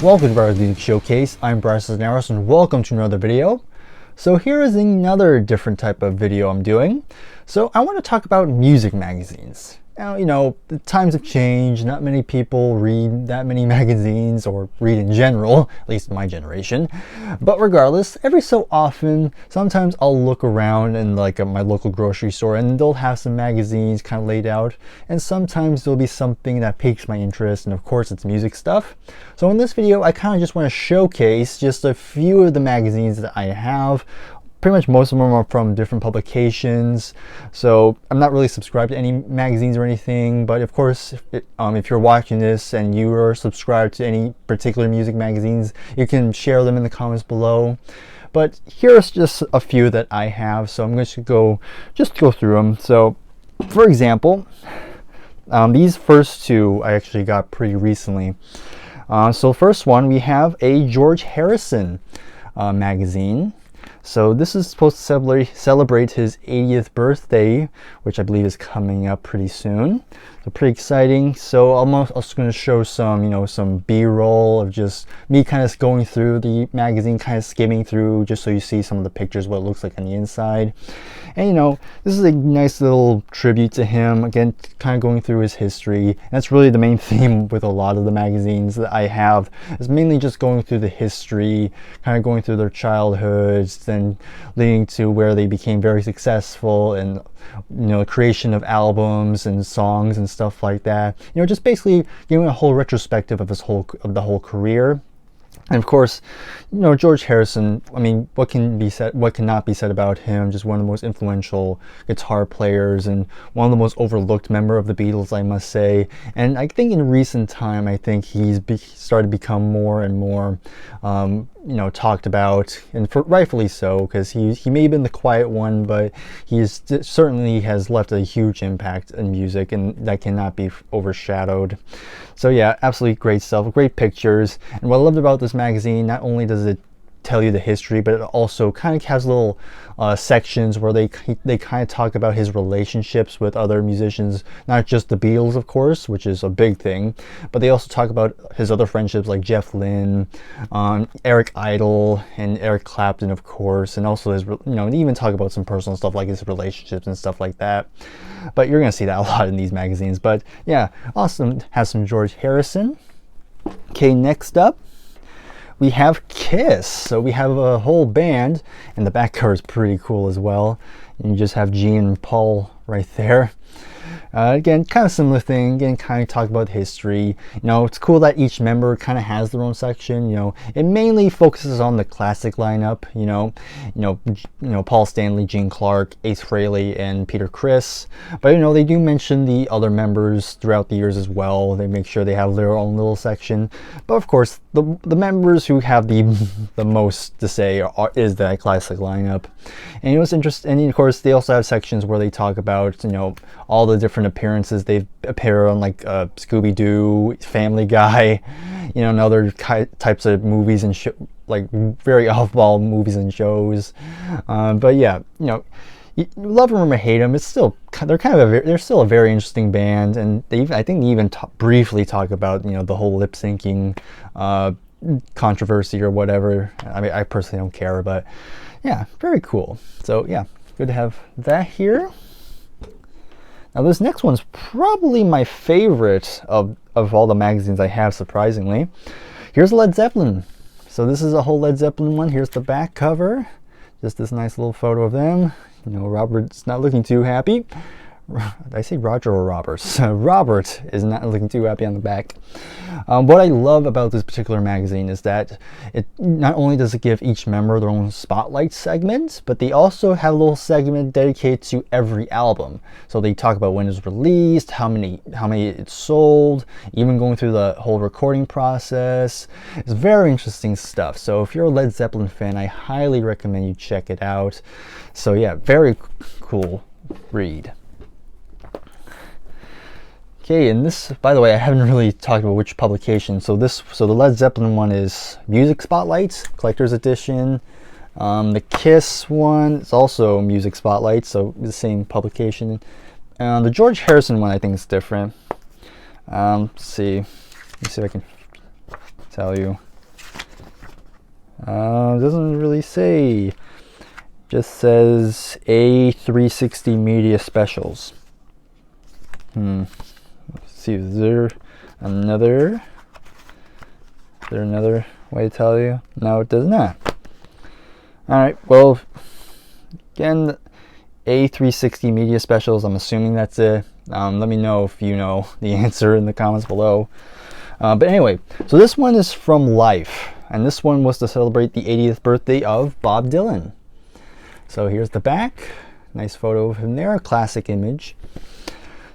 Welcome to Brier's Music Showcase. I'm Bryer and welcome to another video. So here is another different type of video I'm doing. So I want to talk about music magazines. Now, you know, the times have changed. Not many people read that many magazines, or read in general, at least in my generation. But regardless, every so often, sometimes I'll look around in my local grocery store and they'll have some magazines kind of laid out. And sometimes there'll be something that piques my interest, and of course it's music stuff. So in this video, I kind of just want to showcase just a few of the magazines that I have. Pretty much most of them are from different publications, so I'm not really subscribed to any magazines or anything, but of course if you're watching this and you are subscribed to any particular music magazines, you can share them in the comments below. But here's just a few that I have, so I'm going to go through them. So for example, these first two I actually got pretty recently. So first one, we have a George Harrison magazine. So this is supposed to celebrate his 80th birthday, which I believe is coming up pretty soon. So pretty exciting. So I'm also going to show some B-roll of just me kind of going through the magazine, kind of skimming through, just so you see some of the pictures, what it looks like on the inside. And this is a nice little tribute to him. Again, kind of going through his history. And that's really the main theme with a lot of the magazines that I have, is mainly just going through the history, kind of going through their childhoods, then leading to where they became very successful, and creation of albums and songs and stuff like that. Just basically giving a whole retrospective of the whole career. And of course, George Harrison, I mean, what cannot be said about him? Just one of the most influential guitar players and one of the most overlooked member of the Beatles, I must say. And I think in recent time, I think he's started to become more and more, talked about, and rightfully so, because he may have been the quiet one, but he certainly has left a huge impact in music, and that cannot be overshadowed. So yeah, absolutely great stuff, great pictures. And what I loved about this magazine, not only does it tell you the history, but it also kind of has little sections where they kind of talk about his relationships with other musicians, not just the Beatles, of course, which is a big thing, but they also talk about his other friendships like Jeff Lynne, Eric Idle, and Eric Clapton, of course, and also his, they even talk about some personal stuff like his relationships and stuff like that. But you're gonna see that a lot in these magazines. But yeah, awesome. Has some George Harrison. Okay, next up, we have Kiss. So we have a whole band, and the back cover is pretty cool as well. And you just have Gene and Paul right there. Again, kind of similar thing. Again, kind of talk about history. It's cool that each member kind of has their own section. It mainly focuses on the classic lineup. Paul Stanley, Gene Clark, Ace Frehley, and Peter Criss. But they do mention the other members throughout the years as well. They make sure they have their own little section. But of course, the members who have the most to say is that classic lineup. And it's interesting. And of course, they also have sections where they talk about all the different appearances they've appeared on, like Scooby-Doo, Family Guy, and other types of movies and like very off-ball movies and shows. But yeah, you love them or hate them, they're still a very interesting band, and I think they even briefly talk about the whole lip syncing controversy or whatever. I mean, I personally don't care, but yeah, very cool. So yeah, good to have that here. Now this next one's probably my favorite of all the magazines I have, surprisingly. Here's Led Zeppelin. So this is a whole Led Zeppelin one. Here's the back cover. Just this nice little photo of them. Robert's not looking too happy. Did I say Roger or Roberts? Robert is not looking too happy on the back. What I love about this particular magazine is that it not only does it give each member their own spotlight segment, but they also have a little segment dedicated to every album. So they talk about when it was released, how many it sold, even going through the whole recording process. It's very interesting stuff. So if you're a Led Zeppelin fan, I highly recommend you check it out. So yeah, very cool read. Okay, and this, by the way, I haven't really talked about which publication. So the Led Zeppelin one is Music Spotlight, Collector's Edition. The Kiss one is also Music Spotlight, so the same publication. The George Harrison one I think is different. Let's see if I can tell you. Doesn't really say. Just says A360 Media Specials. Let's see, is there another way to tell you? No, it does not. Alright, well, again, A360 Media Specials, I'm assuming that's it. Let me know if you know the answer in the comments below. But anyway, so this one is from Life, and this one was to celebrate the 80th birthday of Bob Dylan. So here's the back. Nice photo of him there, a classic image.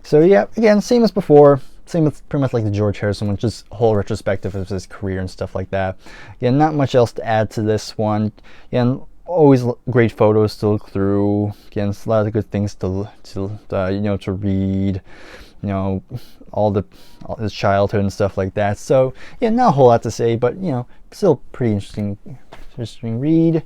So yeah, again, same as before. Same as pretty much like the George Harrison one, just a whole retrospective of his career and stuff like that. Again, not much else to add to this one. Again, always great photos to look through. Again, a lot of good things to read. You know, all his childhood and stuff like that. So yeah, not a whole lot to say, but you know, still pretty interesting read.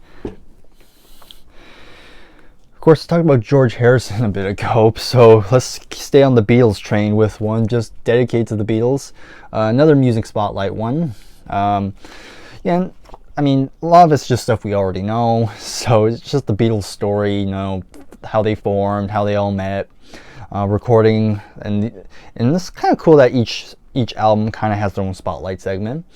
Of course, talked about George Harrison a bit ago, so let's stay on the Beatles train with one just dedicated to the Beatles. Another music spotlight one. Yeah, I mean, a lot of it's just stuff we already know, so it's just the Beatles story, you know, how they formed, how they all met, recording, and it's kind of cool that each album kind of has their own spotlight segment.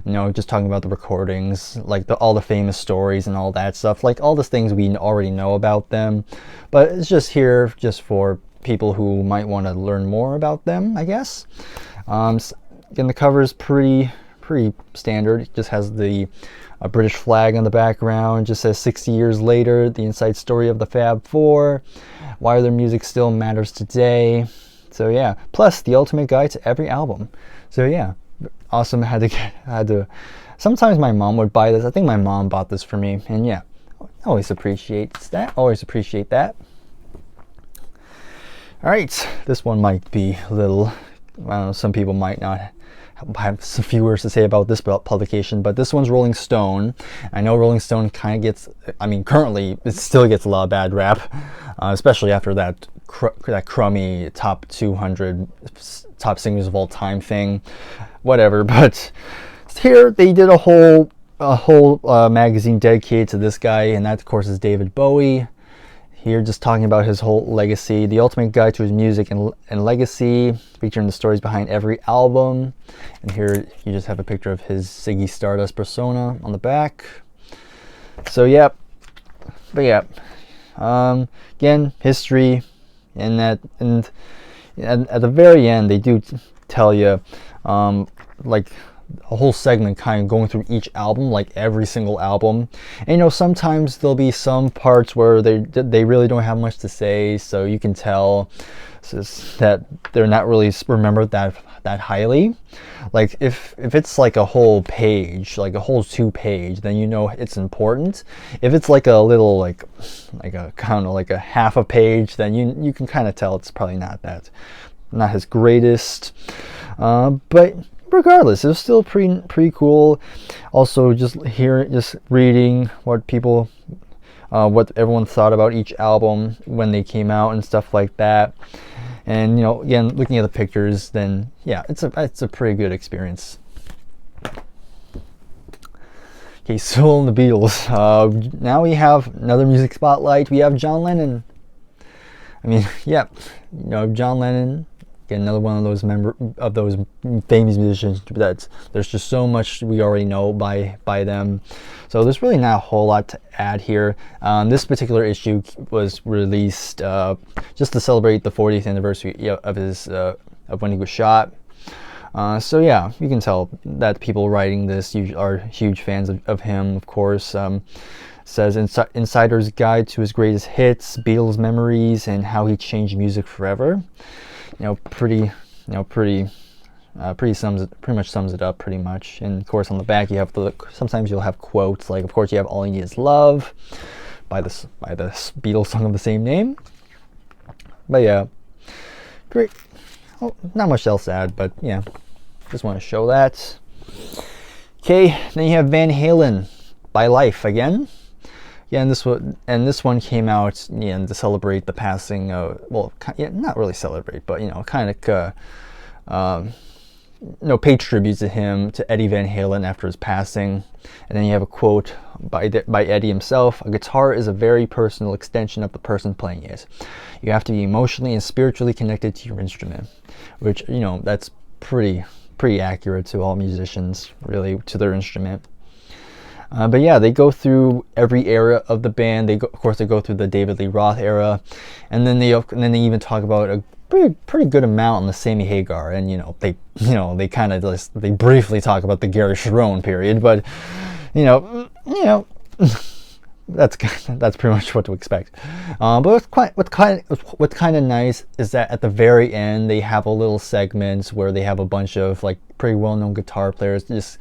You know, just talking about the recordings, like all the famous stories and all that stuff, like all the things we already know about them. But it's just here just for people who might want to learn more about them, I guess. Again, the cover is pretty standard. It just has the British flag on the background. It just says 60 years later, the inside story of the Fab Four, why their music still matters today. So yeah, plus the ultimate guide to every album. So yeah, awesome. Had to. Sometimes my mom would buy this. I think my mom bought this for me, and yeah, always appreciates that. Always appreciate that. All right, this one might be a little. I don't know. Some people might not have a few words to say about this publication, but this one's Rolling Stone. I know Rolling Stone kind of gets. I mean, currently it still gets a lot of bad rap, especially after that crummy top 200 top singers of all time thing, whatever. But here they did a whole magazine dedicated to this guy, and that of course is David Bowie. Here, just talking about his whole legacy, the ultimate guide to his music and legacy, featuring the stories behind every album. And here you just have a picture of his Ziggy Stardust persona on the back. So yeah, but yeah, again, history. And at the very end, they do tell you, like a whole segment kind of going through each album, like every single album. And you know, sometimes there'll be some parts where they really don't have much to say, so you can tell that they're not really remembered that highly. Like if it's like a whole page, like a whole 2-page, then you know it's important. If it's like a little like a kind of like a half a page, then you can kind of tell it's probably not his greatest. But regardless, it was still pretty cool. Also, just reading what people, what everyone thought about each album when they came out and stuff like that. And you know, again, looking at the pictures, then yeah, it's a pretty good experience. Okay, so on the Beatles. Now we have another music spotlight. We have John Lennon. I mean, yeah, you know, John Lennon. Again, another one of those famous musicians that there's just so much we already know by them. So there's really not a whole lot to add here. This particular issue was released just to celebrate the 40th anniversary of his of when he was shot. So yeah, you can tell that people writing this are huge fans of him, of course. Says Insider's Guide to His Greatest Hits, Beatles Memories, and How He Changed Music Forever. You know, pretty much sums it up pretty much. And of course, on the back you have sometimes you'll have quotes, like of course you have All You Need Is Love by the Beatles song of the same name. But yeah, great. Oh, not much else to add, but yeah, just want to show that. Okay, then you have Van Halen by Life again. Yeah, and this one came out to celebrate the passing of, well, yeah, not really celebrate, but you know, kind of pay tribute to him, to Eddie Van Halen after his passing. And then you have a quote by Eddie himself: "A guitar is a very personal extension of the person playing it. You have to be emotionally and spiritually connected to your instrument," which, that's pretty accurate to all musicians, really, to their instrument. But yeah, they go through every era of the band. Of course, they go through the David Lee Roth era, and then they even talk about a pretty good amount on the Sammy Hagar, and they kind of they briefly talk about the Gary Cherone period, but that's pretty much what to expect. But what's kind of nice is that at the very end they have a little segment where they have a bunch of like pretty well-known guitar players just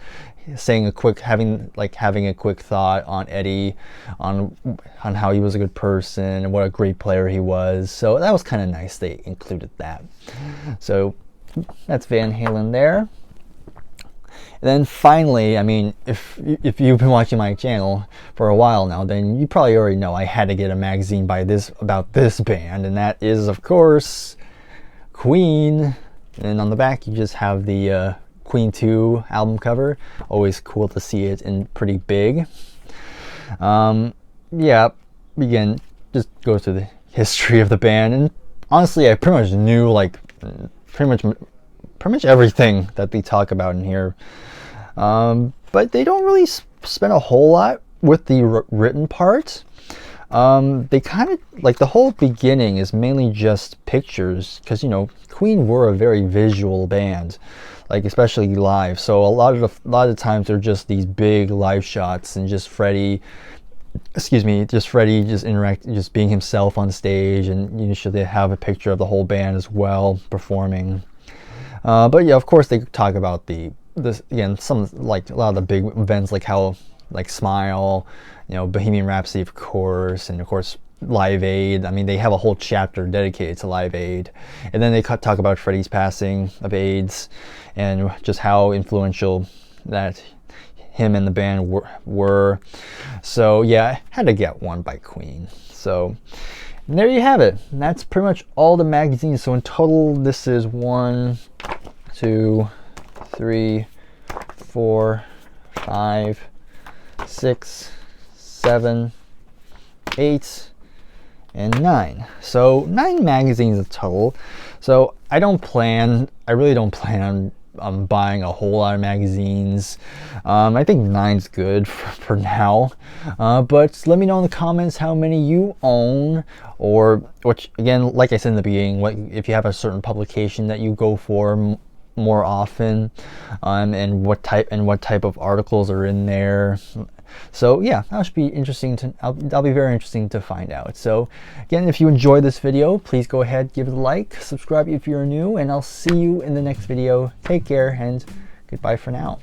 saying having a quick thought on Eddie, on how he was a good person and what a great player he was. So that was kind of nice they included that. So that's Van Halen there. And then finally, I mean, if you've been watching my channel for a while now, then you probably already know I had to get a magazine about this band, and that is, of course, Queen. And on the back you just have the Queen 2 album cover. Always cool to see it in pretty big. Yeah, again, just go through the history of the band, and honestly, I pretty much knew like pretty much everything that they talk about in here. But they don't really spend a whole lot with the written part. They kind of like the whole beginning is mainly just pictures, because Queen were a very visual band, like especially live. So a lot of times they're just these big live shots and just Freddie just being himself on stage, and usually they have a picture of the whole band as well performing. But yeah, of course they talk about some like a lot of the big events, like Smile, Bohemian Rhapsody, of course, and of course Live Aid. I mean, they have a whole chapter dedicated to Live Aid, and then they talk about Freddie's passing of AIDS and just how influential that him and the band were. So yeah, I had to get one by Queen. So and there you have it. And that's pretty much all the magazines. So in total, this is 1, 2, 3, 4, 5, 6, 7, 8, and 9. So 9 magazines in total. So I really don't plan on buying a whole lot of magazines. I think 9's good for now. But let me know in the comments how many you own, or which, again, like I said in the beginning, if you have a certain publication that you go for more often, and what type of articles are in there. So yeah, that should be interesting that'll be very interesting to find out. So again, if you enjoyed this video, please go ahead, give it a like, subscribe if you're new, and I'll see you in the next video. Take care and goodbye for now.